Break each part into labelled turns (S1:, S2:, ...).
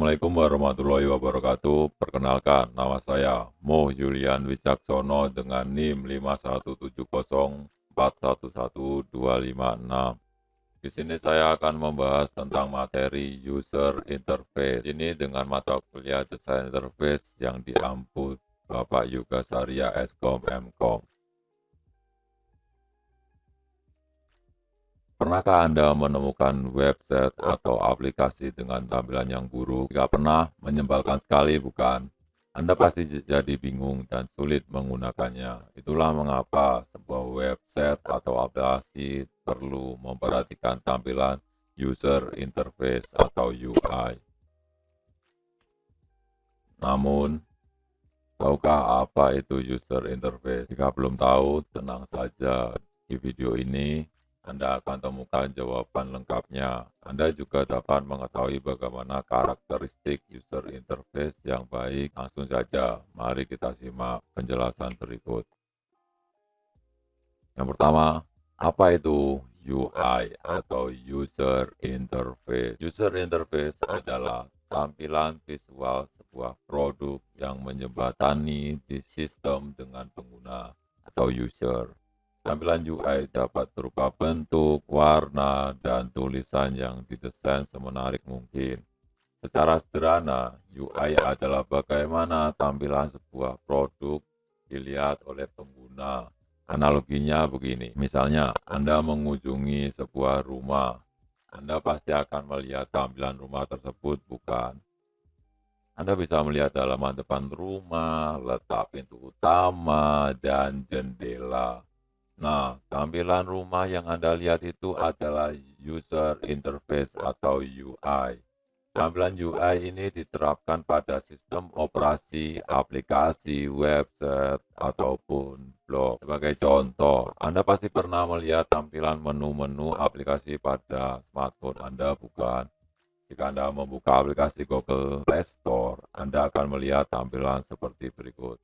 S1: Assalamualaikum warahmatullahi wabarakatuh. Perkenalkan, nama saya Mo Julian Wicaksono dengan NIM 51704111256. Di sini saya akan membahas tentang materi user interface. Ini dengan mata kuliah desain interface yang diampu Bapak Yuga Sarya Eskom Mkom. Pernahkah Anda menemukan website atau aplikasi dengan tampilan yang buruk? Jika pernah, menyebalkan sekali, bukan? Anda pasti jadi bingung dan sulit menggunakannya. Itulah mengapa sebuah website atau aplikasi perlu memperhatikan tampilan user interface atau UI. Namun, tahukah apa itu user interface? Jika belum tahu, tenang saja. Di video ini, Anda akan temukan jawaban lengkapnya. Anda juga dapat mengetahui bagaimana karakteristik user interface yang baik. Langsung saja, mari kita simak penjelasan berikut. Yang pertama, apa itu UI atau user interface? User interface adalah tampilan visual sebuah produk yang menjembatani di sistem dengan pengguna atau user. Tampilan UI dapat berupa bentuk, warna, dan tulisan yang didesain semenarik mungkin. Secara sederhana, UI adalah bagaimana tampilan sebuah produk dilihat oleh pengguna. Analoginya begini, misalnya Anda mengunjungi sebuah rumah, Anda pasti akan melihat tampilan rumah tersebut, bukan? Anda bisa melihat halaman depan rumah, letak pintu utama, dan jendela. Nah, tampilan rumah yang Anda lihat itu adalah user interface atau UI. Tampilan UI ini diterapkan pada sistem operasi, aplikasi, website, ataupun blog. Sebagai contoh, Anda pasti pernah melihat tampilan menu-menu aplikasi pada smartphone Anda, bukan? Jika Anda membuka aplikasi Google Play Store, Anda akan melihat tampilan seperti berikut.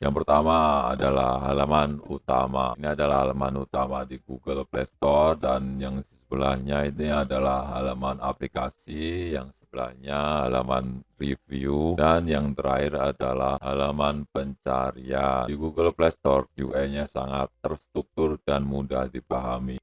S1: Yang pertama adalah halaman utama. Ini adalah halaman utama di Google Play Store, dan yang sebelahnya ini adalah halaman aplikasi, yang sebelahnya halaman review, dan yang terakhir adalah halaman pencarian. Di Google Play Store, UI-nya sangat terstruktur dan mudah dipahami.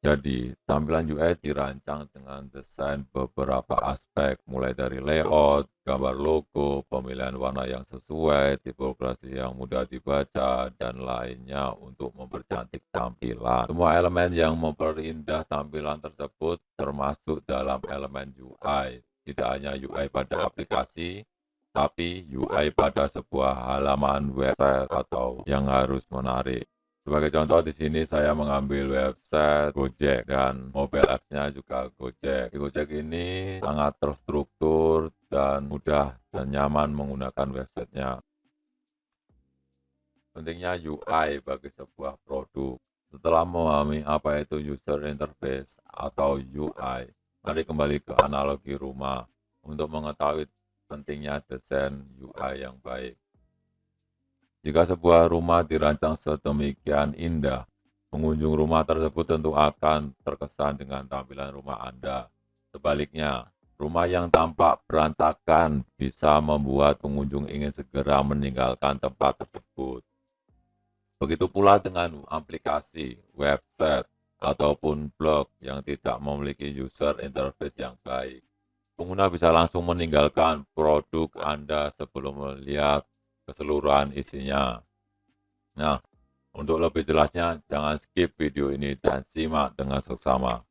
S1: Jadi, tampilan UI dirancang dengan desain beberapa aspek, mulai dari layout, gambar logo, pemilihan warna yang sesuai, tipografis yang mudah dibaca, dan lainnya untuk mempercantik tampilan. Semua elemen yang memperindah tampilan tersebut termasuk dalam elemen UI. Tidak hanya UI pada aplikasi, tapi UI pada sebuah halaman website atau yang harus menarik. Sebagai contoh, di sini saya mengambil website Gojek dan mobile apps-nya juga Gojek. Di Gojek ini sangat terstruktur dan mudah dan nyaman menggunakan websitenya. Pentingnya UI bagi sebuah produk. Setelah memahami apa itu user interface atau UI, mari kembali ke analogi rumah untuk mengetahui pentingnya desain UI yang baik. Jika sebuah rumah dirancang sedemikian indah, pengunjung rumah tersebut tentu akan terkesan dengan tampilan rumah Anda. Sebaliknya, rumah yang tampak berantakan bisa membuat pengunjung ingin segera meninggalkan tempat tersebut. Begitu pula dengan aplikasi, website, ataupun blog yang tidak memiliki user interface yang baik. Pengguna bisa langsung meninggalkan produk Anda sebelum melihat keseluruhan isinya. Nah, untuk lebih jelasnya, jangan skip video ini dan simak dengan seksama.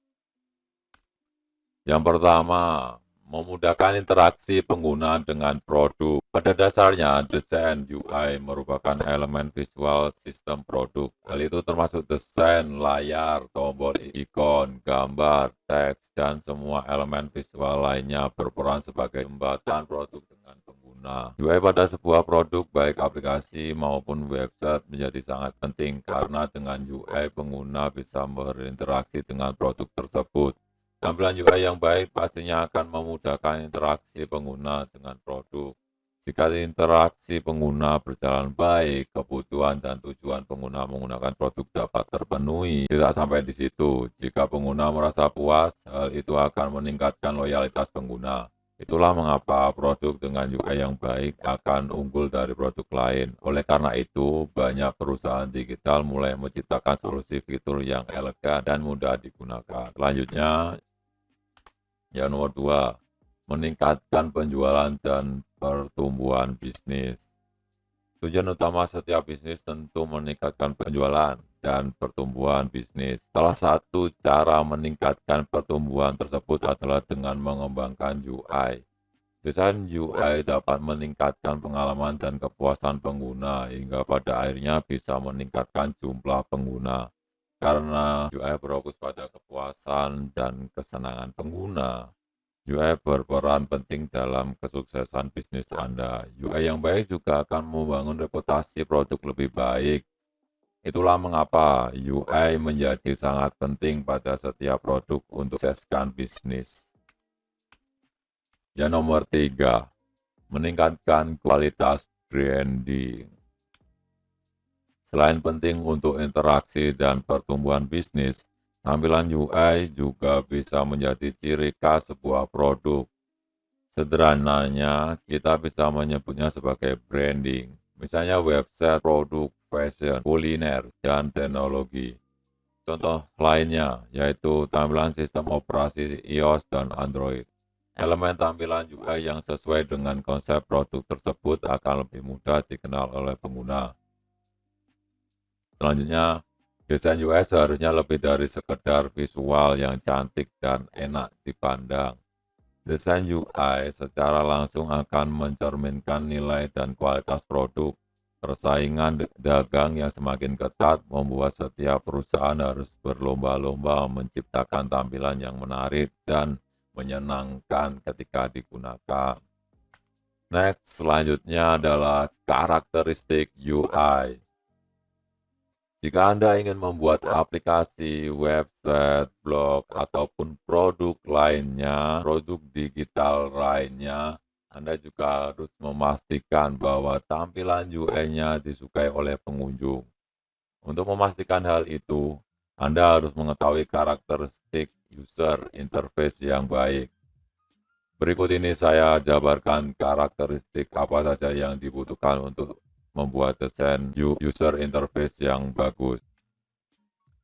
S1: Yang pertama, memudahkan interaksi pengguna dengan produk. Pada dasarnya, desain UI merupakan elemen visual sistem produk. Hal itu termasuk desain layar, tombol ikon, gambar, teks, dan semua elemen visual lainnya berperan sebagai jembatan produk dengan pengguna. UI pada sebuah produk, baik aplikasi maupun website, menjadi sangat penting karena dengan UI pengguna bisa berinteraksi dengan produk tersebut. Tampilan UI yang baik pastinya akan memudahkan interaksi pengguna dengan produk. Jika interaksi pengguna berjalan baik, kebutuhan dan tujuan pengguna menggunakan produk dapat terpenuhi. Tidak sampai di situ, jika pengguna merasa puas, hal itu akan meningkatkan loyalitas pengguna. Itulah mengapa produk dengan UI yang baik akan unggul dari produk lain. Oleh karena itu, banyak perusahaan digital mulai menciptakan solusi fitur yang elegan dan mudah digunakan. Selanjutnya, yang nomor 2, meningkatkan penjualan dan pertumbuhan bisnis. Tujuan utama setiap bisnis tentu meningkatkan penjualan dan pertumbuhan bisnis. Salah satu cara meningkatkan pertumbuhan tersebut adalah dengan mengembangkan UI. Desain UI dapat meningkatkan pengalaman dan kepuasan pengguna hingga pada akhirnya bisa meningkatkan jumlah pengguna. Karena UI berfokus pada kepuasan dan kesenangan pengguna, UI berperan penting dalam kesuksesan bisnis Anda. UI yang baik juga akan membangun reputasi produk lebih baik. Itulah mengapa UI menjadi sangat penting pada setiap produk untuk sukseskan bisnis. Yang nomor 3, meningkatkan kualitas branding. Selain penting untuk interaksi dan pertumbuhan bisnis, tampilan UI juga bisa menjadi ciri khas sebuah produk. Sederhananya, kita bisa menyebutnya sebagai branding. Misalnya website, produk, fashion, kuliner, dan teknologi. Contoh lainnya yaitu tampilan sistem operasi iOS dan Android. Elemen tampilan UI yang sesuai dengan konsep produk tersebut akan lebih mudah dikenal oleh pengguna. Selanjutnya, desain UI seharusnya lebih dari sekedar visual yang cantik dan enak dipandang. Desain UI secara langsung akan mencerminkan nilai dan kualitas produk. Persaingan dagang yang semakin ketat membuat setiap perusahaan harus berlomba-lomba menciptakan tampilan yang menarik dan menyenangkan ketika digunakan. Next, selanjutnya adalah karakteristik UI. Jika Anda ingin membuat aplikasi, website, blog, ataupun produk digital lainnya, Anda juga harus memastikan bahwa tampilan UI-nya disukai oleh pengunjung. Untuk memastikan hal itu, Anda harus mengetahui karakteristik user interface yang baik. Berikut ini saya jabarkan karakteristik apa saja yang dibutuhkan untuk membuat desain user interface yang bagus.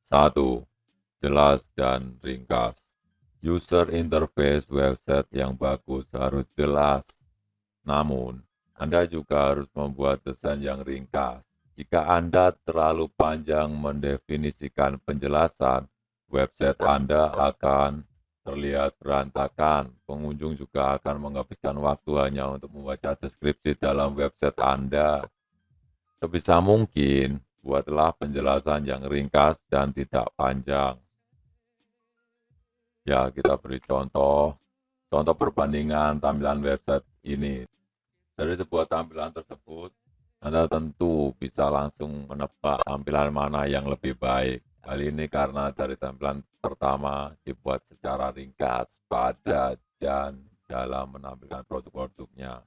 S1: 1. Jelas dan ringkas. User interface website yang bagus harus jelas. Namun, Anda juga harus membuat desain yang ringkas. Jika Anda terlalu panjang mendefinisikan penjelasan, website Anda akan terlihat berantakan. Pengunjung juga akan menghabiskan waktu hanya untuk membaca deskripsi dalam website Anda. Sebisa mungkin, buatlah penjelasan yang ringkas dan tidak panjang. Ya, kita beri contoh perbandingan tampilan website ini. Dari sebuah tampilan tersebut, Anda tentu bisa langsung menebak tampilan mana yang lebih baik. Hal ini karena dari tampilan pertama dibuat secara ringkas, padat, dan dalam menampilkan produk-produknya.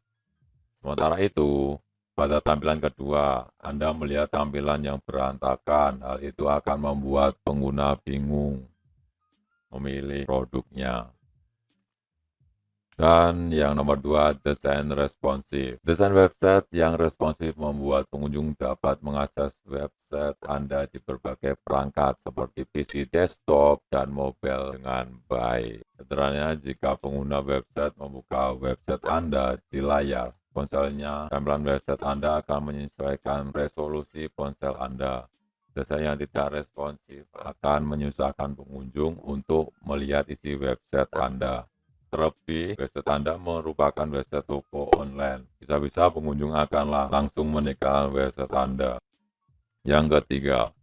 S1: Sementara itu, pada tampilan kedua, Anda melihat tampilan yang berantakan. Hal itu akan membuat pengguna bingung memilih produknya. Dan yang nomor 2, desain responsif. Desain website yang responsif membuat pengunjung dapat mengakses website Anda di berbagai perangkat seperti PC desktop dan mobile dengan baik. Sederhananya, jika pengguna website membuka website Anda di layar ponselnya, tampilan website Anda akan menyesuaikan resolusi ponsel Anda. Desain yang tidak responsif akan menyusahkan pengunjung untuk melihat isi website Anda. Terlebih, website Anda merupakan website toko online. Bisa-bisa pengunjung akan langsung meninggalkan website Anda. Yang ketiga,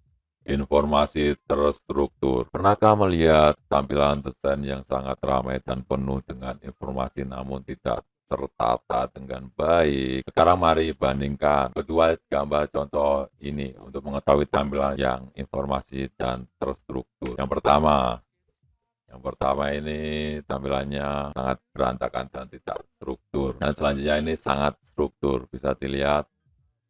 S1: informasi terstruktur. Pernahkah melihat tampilan desain yang sangat ramai dan penuh dengan informasi namun tidak tertata dengan baik? Sekarang mari bandingkan kedua gambar contoh ini untuk mengetahui tampilan yang informasi dan terstruktur. Yang pertama, Yang pertama ini tampilannya sangat berantakan dan tidak struktur. Dan selanjutnya ini sangat struktur. Bisa dilihat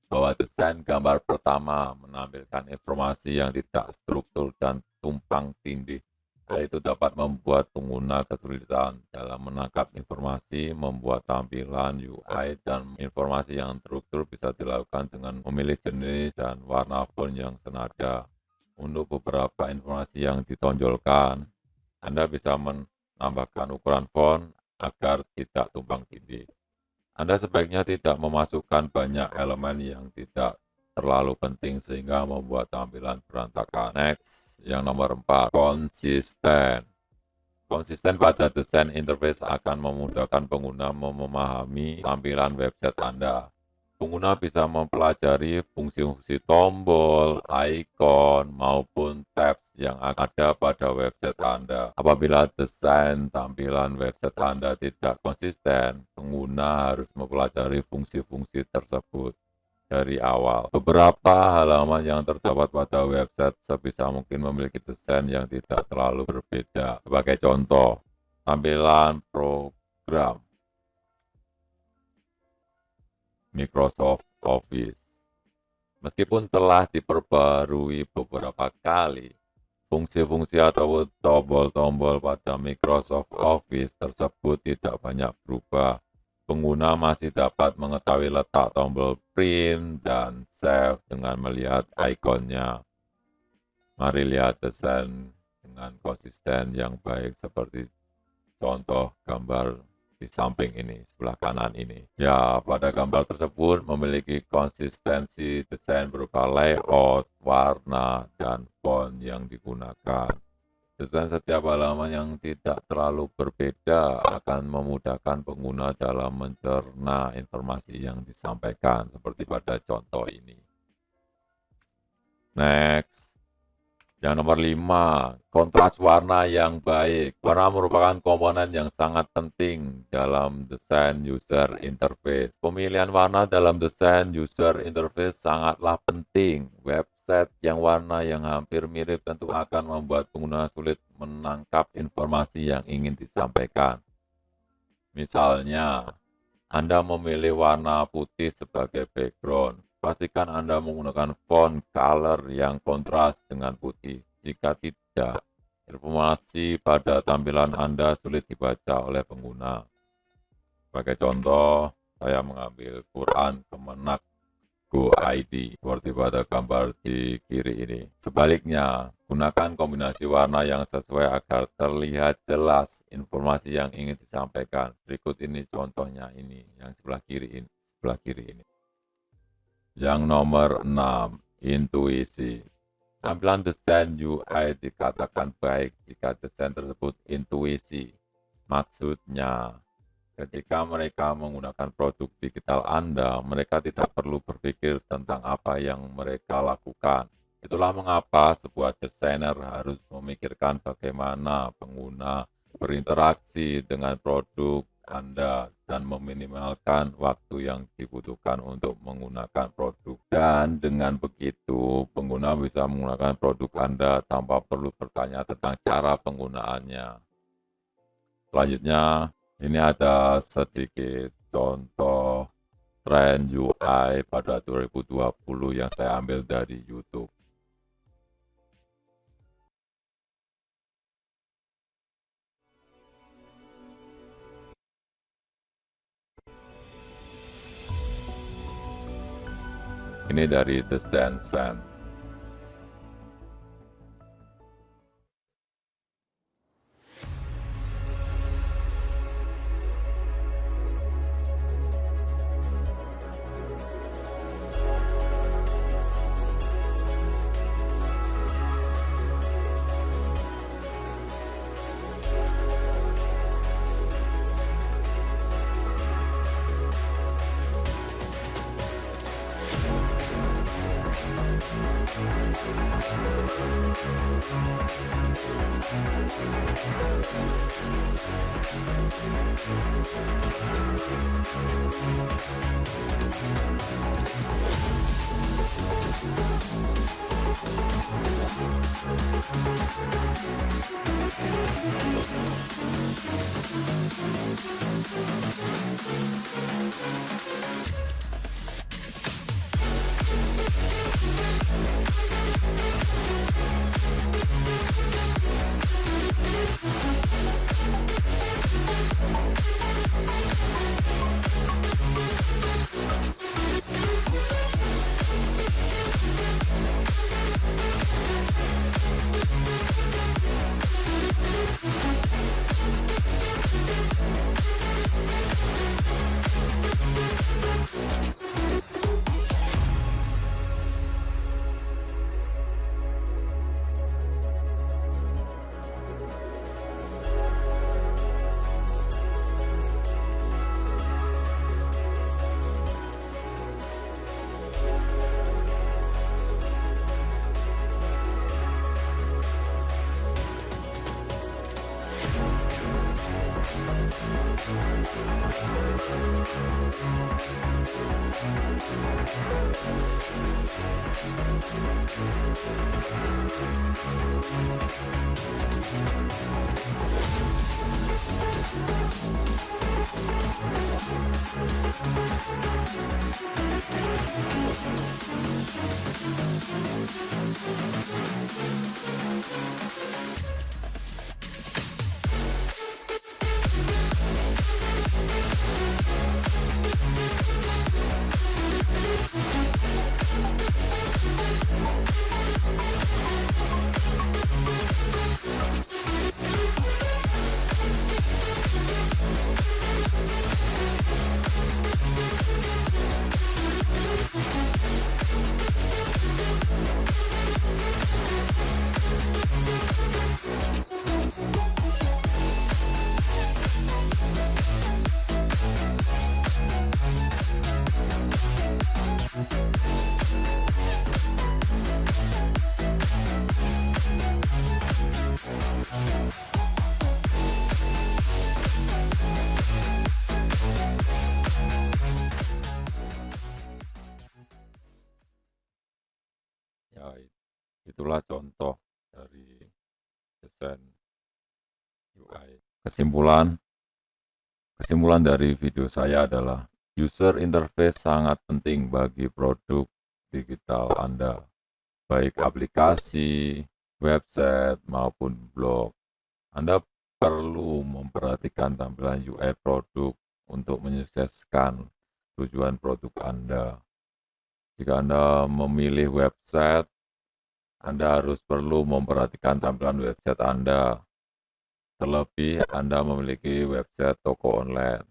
S1: bahwa desain gambar pertama menampilkan informasi yang tidak struktur dan tumpang tindih. Hal itu dapat membuat pengguna kesulitan dalam menangkap informasi, membuat tampilan UI, dan informasi yang struktur bisa dilakukan dengan memilih jenis dan warna font yang senada. Untuk beberapa informasi yang ditonjolkan, Anda bisa menambahkan ukuran font agar tidak tumpang tindih. Anda sebaiknya tidak memasukkan banyak elemen yang tidak terlalu penting sehingga membuat tampilan berantakan. Next, yang nomor 4, konsisten. Konsisten pada desain interface akan memudahkan pengguna memahami tampilan website Anda. Pengguna bisa mempelajari fungsi-fungsi tombol, icon, maupun tabs yang ada pada website Anda. Apabila desain tampilan website Anda tidak konsisten, pengguna harus mempelajari fungsi-fungsi tersebut dari awal. Beberapa halaman yang terdapat pada website sebisa mungkin memiliki desain yang tidak terlalu berbeda. Sebagai contoh, tampilan program Microsoft Office. Meskipun telah diperbarui beberapa kali, fungsi-fungsi atau tombol-tombol pada Microsoft Office tersebut tidak banyak berubah. Pengguna masih dapat mengetahui letak tombol print dan save dengan melihat ikonnya. Mari lihat desain dengan konsisten yang baik seperti contoh gambar di samping ini, sebelah kanan ini. Ya, pada gambar tersebut memiliki konsistensi desain berupa layout, warna, dan font yang digunakan. Desain setiap halaman yang tidak terlalu berbeda akan memudahkan pengguna dalam mencerna informasi yang disampaikan, seperti pada contoh ini. Next. Yang nomor 5, kontras warna yang baik. Warna merupakan komponen yang sangat penting dalam desain user interface. Pemilihan warna dalam desain user interface sangatlah penting. Website yang warna yang hampir mirip tentu akan membuat pengguna sulit menangkap informasi yang ingin disampaikan. Misalnya, Anda memilih warna putih sebagai background. Pastikan Anda menggunakan font color yang kontras dengan putih. Jika tidak, informasi pada tampilan Anda sulit dibaca oleh pengguna. Sebagai contoh, saya mengambil Quran Kemenak Go ID seperti pada gambar di kiri ini. Sebaliknya, gunakan kombinasi warna yang sesuai agar terlihat jelas informasi yang ingin disampaikan. Berikut ini contohnya ini, yang sebelah kiri ini. Yang nomor 6, intuisi. Tampilan desain UI dikatakan baik jika desain tersebut intuisi. Maksudnya, ketika mereka menggunakan produk digital Anda, mereka tidak perlu berpikir tentang apa yang mereka lakukan. Itulah mengapa sebuah desainer harus memikirkan bagaimana pengguna berinteraksi dengan produk Anda dan meminimalkan waktu yang dibutuhkan untuk menggunakan produk. Dan dengan begitu, pengguna bisa menggunakan produk Anda tanpa perlu bertanya tentang cara penggunaannya. Selanjutnya, ini ada sedikit contoh tren UI pada 2020 yang saya ambil dari YouTube. Ini dari The Sense. Ya, itulah contoh dari desain UI. Kesimpulan dari video saya adalah user interface sangat penting bagi produk digital Anda, baik aplikasi, website, maupun blog. Anda perlu memperhatikan tampilan UI produk untuk menyukseskan tujuan produk Anda. Jika Anda memilih website, Anda harus perlu memperhatikan tampilan website Anda. Terlebih Anda memiliki website toko online.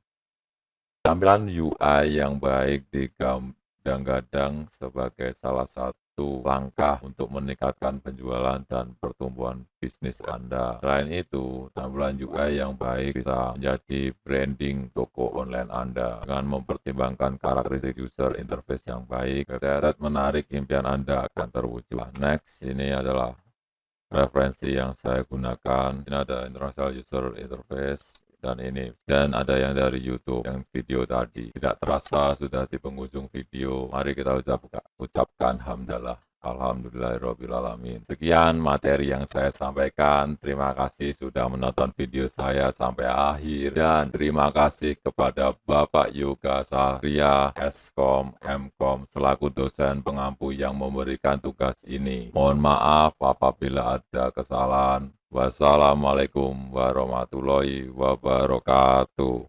S1: Tampilan UI yang baik digadang-gadang sebagai salah satu langkah untuk meningkatkan penjualan dan pertumbuhan bisnis Anda. Selain itu, tampilan UI yang baik bisa menjadi branding toko online Anda. Dengan mempertimbangkan karakteristik user interface yang baik, website menarik impian Anda akan terwujud. Next, ini adalah referensi yang saya gunakan. Ini ada International User Interface dan ada yang dari YouTube yang video tadi. Tidak terasa sudah di penghujung video. Mari kita ucapkan hamdalah. Alhamdulillahirrabbilalamin. Sekian materi yang saya sampaikan. Terima kasih sudah menonton video saya sampai akhir. Dan terima kasih kepada Bapak Yoga Sahria, Eskom, Mkom, selaku dosen pengampu yang memberikan tugas ini. Mohon maaf apabila ada kesalahan. Wassalamualaikum warahmatullahi wabarakatuh.